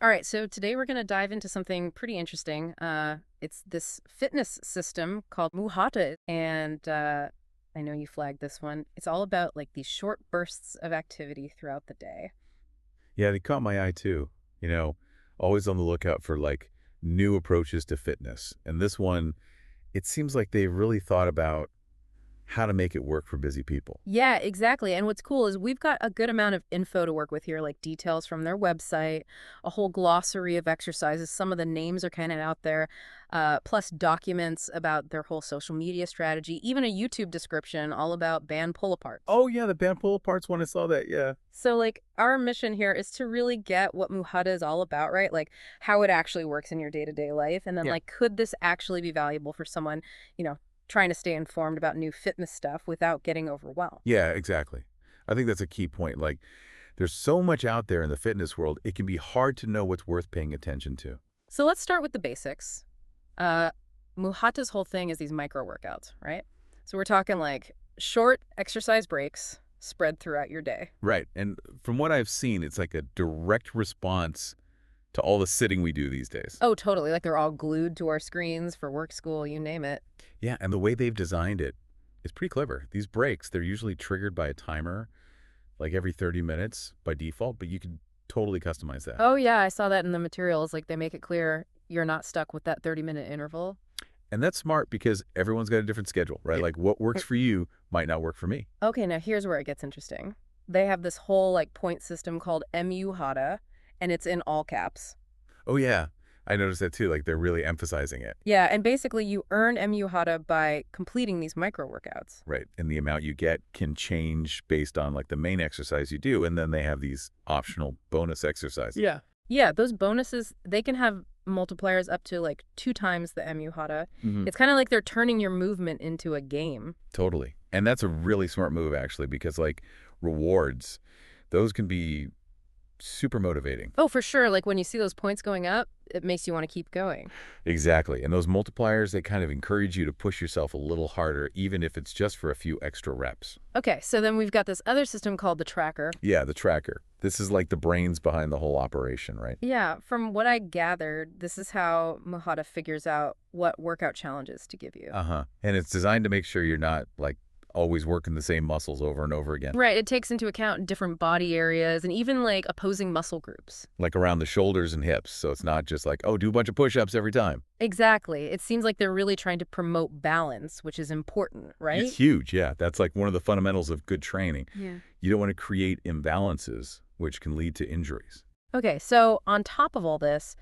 All right, so today we're going to dive into something pretty interesting. It's this fitness system called Muhata, and I know you flagged this one. It's all about like these short bursts of activity throughout the day. Yeah, they caught my eye too. You know, always on the lookout for like new approaches to fitness. And this one, it seems like they really thought about how to make it work for busy people. Yeah, exactly. And what's cool is we've got a good amount of info to work with here, like details from their website, a whole glossary of exercises. Some of the names are kind of out there, plus documents about their whole social media strategy, even a YouTube description all about band pull-aparts. Oh yeah, the band pull aparts when I saw that. Yeah. So, like, our mission here is to really get what Muhata is all about, right? Like, how it actually works in your day-to-day life. And then, Yeah. like, could this actually be valuable for someone, you know, trying to stay informed about new fitness stuff without getting overwhelmed? Yeah, exactly. I think that's a key point. Like, there's so much out there in the fitness world, it can be hard to know what's worth paying attention to. So, let's start with the basics. Uh, Muhata's whole thing is these micro workouts, right? So, we're talking like short exercise breaks spread throughout your day. Right. And from what I've seen, it's like a direct response to all the sitting we do these days. Oh, totally. Like, they're all glued to our screens for work, school, you name it. Yeah, and the way they've designed it is pretty clever. These breaks, they're usually triggered by a timer, like every 30 minutes by default, but you can totally customize that. Oh, yeah, I saw that in the materials. Like, they make it clear you're not stuck with that 30-minute interval. And that's smart because everyone's got a different schedule, right? Like what works for you might not work for me. Okay, now here's where it gets interesting. They have this whole, like, point system called MU-HATA, and it's in all caps. Oh yeah, I noticed that too. Like they're really emphasizing it, Yeah, and basically you earn MU-HATA by completing these micro workouts. right? And the amount you get can change based on like the main exercise you do. And then they have these optional bonus exercises. Yeah. Yeah, those bonuses, they can have multipliers up to, like, 2 times the MU-HATA. Mhm. It's kind of like they're turning your movement into a game. Totally. And that's a really smart move actually, because like rewards, those can be super motivating. Oh, for sure. Like, when you see those points going up, it makes you want to keep going. Exactly. And those multipliers, they kind of encourage you to push yourself a little harder, even if it's just for a few extra reps. Okay, so then we've got this other system called the tracker. Yeah, the tracker. This is like the brains behind the whole operation, right? Yeah, from what I gathered, this is how Muhata figures out what workout challenges to give you. Uh-huh. And it's designed to make sure you're not like always working the same muscles over and over again. Right, it takes into account different body areas and even like opposing muscle groups. Like around the shoulders and hips. So it's not just like, oh, do a bunch of push-ups every time. Exactly. It seems like they're really trying to promote balance, which is important, right? It's huge, yeah. That's like one of the fundamentals of good training. Yeah. You don't want to create imbalances, which can lead to injuries. Okay, so on top of all this,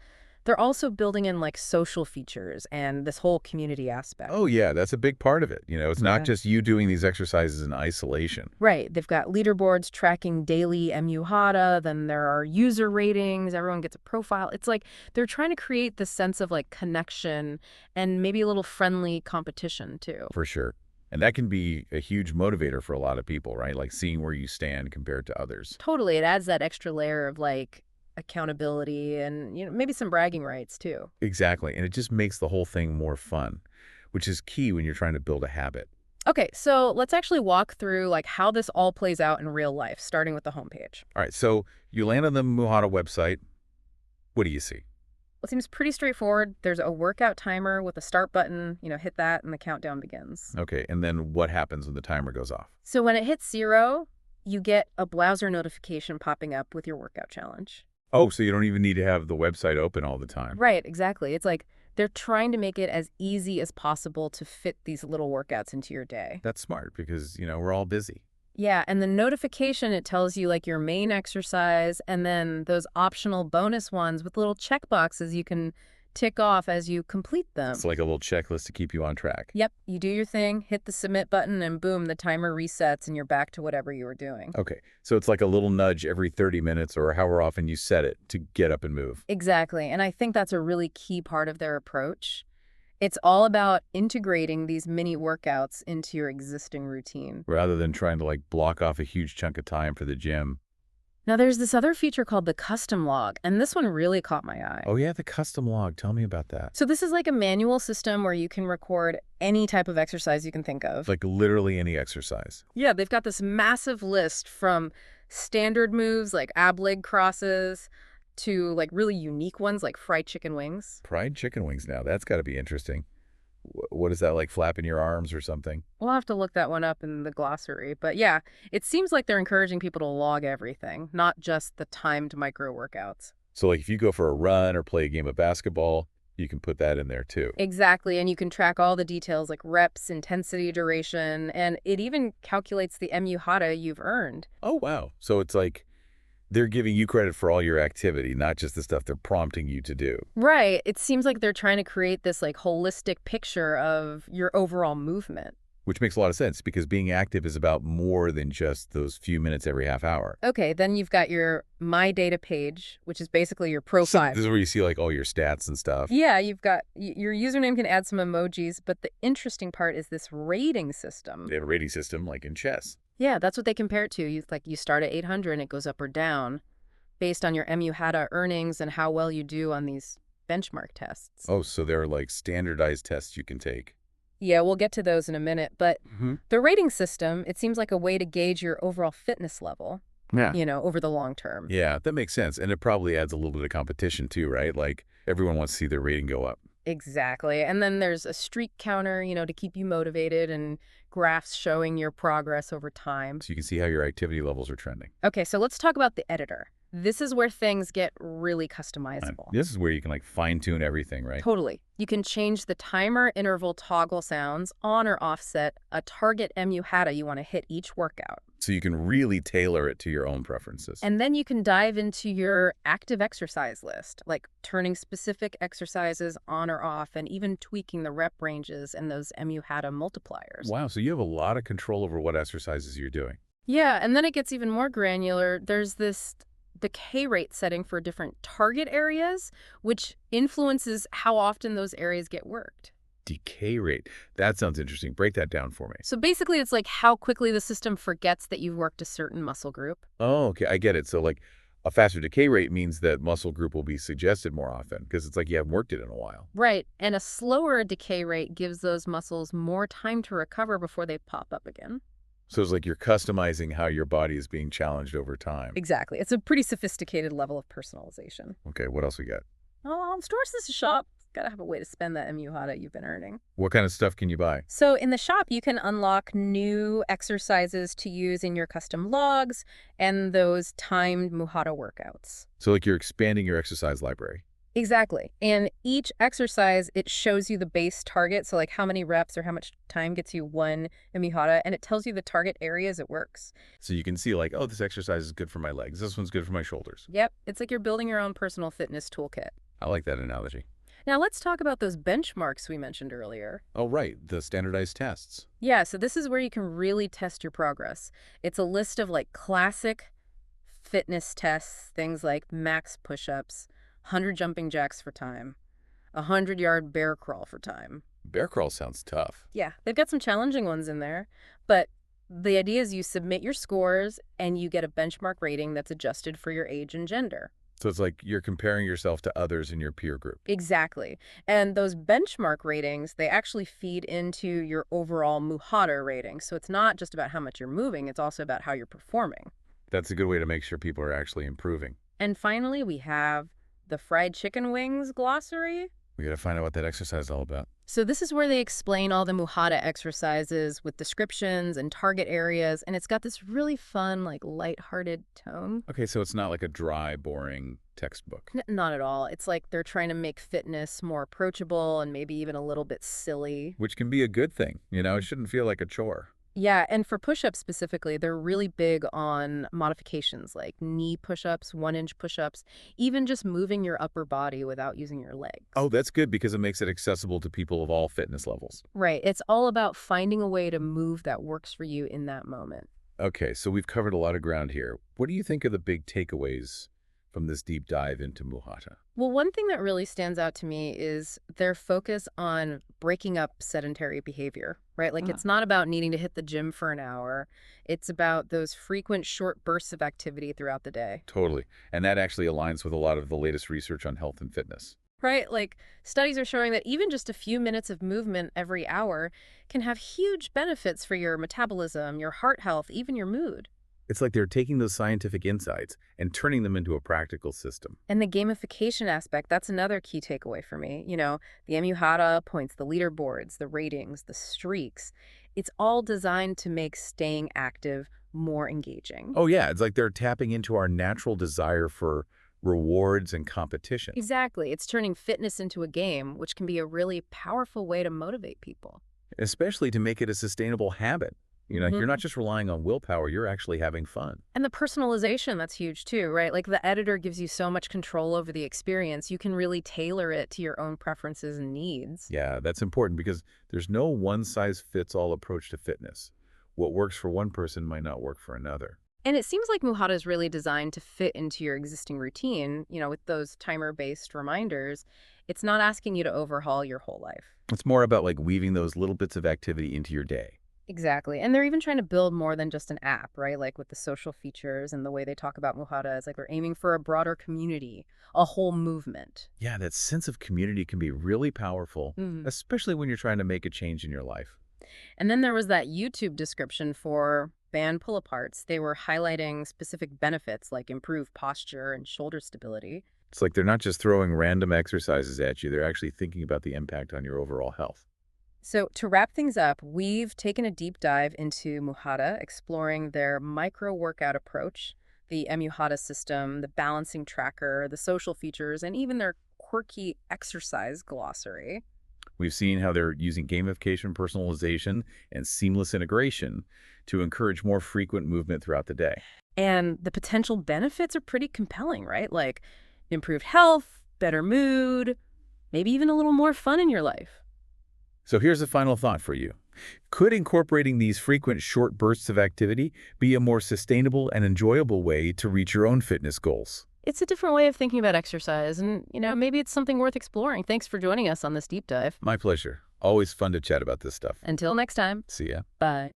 they're also building in like social features and this whole community aspect. Oh, yeah, that's a big part of it. You know, it's not Yeah. just you doing these exercises in isolation. Right. They've got leaderboards tracking daily MU-HATA, then there are user ratings, everyone gets a profile. It's like they're trying to create this sense of like connection and maybe a little friendly competition too. For sure. And that can be a huge motivator for a lot of people, right? Like seeing where you stand compared to others. Totally. It adds that extra layer of like accountability and maybe some bragging rights too. Exactly. And it just makes the whole thing more fun, which is key when you're trying to build a habit. Okay, so let's actually walk through like how this all plays out in real life, starting with the homepage. All right. So you land on the Muhata website. What do you see? It seems pretty straightforward. There's a workout timer with a start button, hit that and the countdown begins. Okay. And then what happens when the timer goes off? So when it hits 0, you get a browser notification popping up with your workout challenge. Oh, so you don't even need to have the website open all the time. Right, exactly. It's like they're trying to make it as easy as possible to fit these little workouts into your day. That's smart because, we're all busy. Yeah, and the notification, it tells you like your main exercise and then those optional bonus ones with little check boxes you can tick off as you complete them. It's like a little checklist to keep you on track. Yep, you do your thing, hit the submit button, and boom, the timer resets and you're back to whatever you were doing. Okay. So it's like a little nudge every 30 minutes or however often you set it to get up and move. Exactly, and I think that's a really key part of their approach. It's all about integrating these mini workouts into your existing routine. Rather than trying to like block off a huge chunk of time for the gym. Now, there's this other feature called the custom log, and this one really caught my eye. Oh yeah, the custom log. Tell me about that. So this is like a manual system where you can record any type of exercise you can think of. Like literally any exercise. Yeah, they've got this massive list from standard moves like ab leg crosses to like really unique ones like fried chicken wings. Fried chicken wings now. That's got to be interesting. What is that, like flapping your arms or something? We'll have to look that one up in the glossary. But yeah, it seems like they're encouraging people to log everything, not just the timed micro workouts. So like if you go for a run or play a game of basketball, you can put that in there too. Exactly, and you can track all the details like reps, intensity, duration, and it even calculates the Muhata you've earned. Oh, wow. So it's like they're giving you credit for all your activity, not just the stuff they're prompting you to do. Right, it seems like they're trying to create this like holistic picture of your overall movement. Which makes a lot of sense because being active is about more than just those few minutes every half hour. Okay, then you've got your My Data page, which is basically your So profile. this is where you see like all your stats and stuff. Yeah, you've got your username can add some emojis, but the interesting part is this rating system. They have a rating system like in chess. Yeah, that's what they compare it to. You start at 800 and it goes up or down based on your Muhata earnings and how well you do on these benchmark tests. Oh, so there are like standardized tests you can take. Yeah, we'll get to those in a minute, but Mm-hmm. the rating system, it seems like a way to gauge your overall fitness level, Yeah. over the long term. Yeah, that makes sense. And it probably adds a little bit of competition too, right? Like everyone wants to see their rating go up. Exactly. And then there's a streak counter, to keep you motivated and graphs showing your progress over time. So you can see how your activity levels are trending. Okay, so let's talk about the editor. This is where things get really And customizable. this is where you can like fine tune everything, right? Totally. You can change the timer interval toggle sounds on or offset a target Muhata you want to hit each workout. So you can really tailor it to your own preferences. And then you can dive into your active exercise list, like turning specific exercises on or off and even tweaking the rep ranges and those Muhata multipliers. Wow, so you have a lot of control over what exercises you're doing. Yeah, and then it gets even more granular. There's this decay rate setting for different target areas, which influences how often those areas get worked. Decay rate. That sounds interesting. Break that down for me. So basically, it's like how quickly the system forgets that you've worked a certain muscle group. Oh, okay. I get it. So like a faster decay rate means that muscle group will be suggested more often because it's like you haven't worked it in a while. Right, and a slower decay rate gives those muscles more time to recover before they pop up again. So it's like you're customizing how your body is being challenged over time. Exactly. It's a pretty sophisticated level of personalization. Okay, what else we got? Oh, stores this shop. Gotta have a way to spend that Muhata you've been earning. What kind of stuff can you buy? So in the shop, you can unlock new exercises to use in your custom logs and those timed Muhata workouts. So like you're expanding your exercise library. Exactly. And each exercise, it shows you the base target. So like how many reps or how much time gets you one Muhata, and it tells you the target areas it works. So you can see like, oh, this exercise is good for my legs. This one's good for my shoulders. Yep. It's like you're building your own personal fitness toolkit. I like that analogy. Now let's talk about those benchmarks we mentioned earlier. Oh, right. The standardized tests. Yeah, so this is where you can really test your progress. It's a list of like classic fitness tests, things like max push-ups, 100 jumping jacks for time, 100-yard bear crawl for time. Bear crawl sounds tough. Yeah, they've got some challenging ones in there, but the idea is you submit your scores and you get a benchmark rating that's adjusted for your age and gender. So it's like you're comparing yourself to others in your peer group. Exactly. And those benchmark ratings, they actually feed into your overall Muhata rating. So it's not just about how much you're moving, it's also about how you're performing. That's a good way to make sure people are actually improving. And finally, we have the fried chicken wings glossary. We got to find out what that exercise is all about. So this is where they explain all the Muhata exercises with descriptions and target areas, and it's got this really fun, like, lighthearted tone. Okay, so it's not like a dry, boring textbook. Not at all. It's like they're trying to make fitness more approachable and maybe even a little bit silly. Which can be a good thing. You know, it shouldn't feel like a chore. Yeah, and for push-ups specifically, they're really big on modifications like knee push-ups, 1-inch push-ups, even just moving your upper body without using your legs. Oh, that's good because it makes it accessible to people of all fitness levels. Right. It's all about finding a way to move that works for you in that moment. Okay, so we've covered a lot of ground here. What do you think are the big takeaways from this deep dive into Muhata? Well, one thing that really stands out to me is their focus on breaking up sedentary behavior, right? Like it's not about needing to hit the gym for an hour. It's about those frequent short bursts of activity throughout the day. Totally. And that actually aligns with a lot of the latest research on health and fitness. Right? Like studies are showing that even just a few minutes of movement every hour can have huge benefits for your metabolism, your heart health, even your mood. It's like they're taking those scientific insights and turning them into a practical system. And the gamification aspect, that's another key takeaway for me. The Muhata points, the leaderboards, the ratings, the streaks. It's all designed to make staying active more engaging. Oh, yeah, it's like they're tapping into our natural desire for rewards and competition. Exactly. It's turning fitness into a game, which can be a really powerful way to motivate people. Especially to make it a sustainable habit. You're not just relying on willpower, you're actually having fun. And the personalization, that's huge too, right? Like the editor gives you so much control over the experience. You can really tailor it to your own preferences and needs. Yeah, that's important because there's no one-size-fits-all approach to fitness. What works for one person might not work for another. And it seems like Muhata is really designed to fit into your existing routine, with those timer-based reminders. It's not asking you to overhaul your whole life. It's more about like weaving those little bits of activity into your day. Exactly. And they're even trying to build more than just an app, right? Like with the social features and the way they talk about Muhata, it's like they're aiming for a broader community, a whole movement. Yeah, that sense of community can be really powerful, Mhm. especially when you're trying to make a change in your life. And then there was that YouTube description for band pull-aparts. They were highlighting specific benefits like improved posture and shoulder stability. It's like they're not just throwing random exercises at you, they're actually thinking about the impact on your overall health. So to wrap things up, we've taken a deep dive into Muhata, exploring their micro-workout approach, the Muhata system, the balancing tracker, the social features, and even their quirky exercise glossary. We've seen how they're using gamification, personalization, and seamless integration to encourage more frequent movement throughout the day. And the potential benefits are pretty compelling, right? Like improved health, better mood, maybe even a little more fun in your life. So here's a final thought for you. Could incorporating these frequent short bursts of activity be a more sustainable and enjoyable way to reach your own fitness goals? It's a different way of thinking about exercise, and, maybe it's something worth exploring. Thanks for joining us on this deep dive. My pleasure. Always fun to chat about this stuff. Until next time, See ya. bye.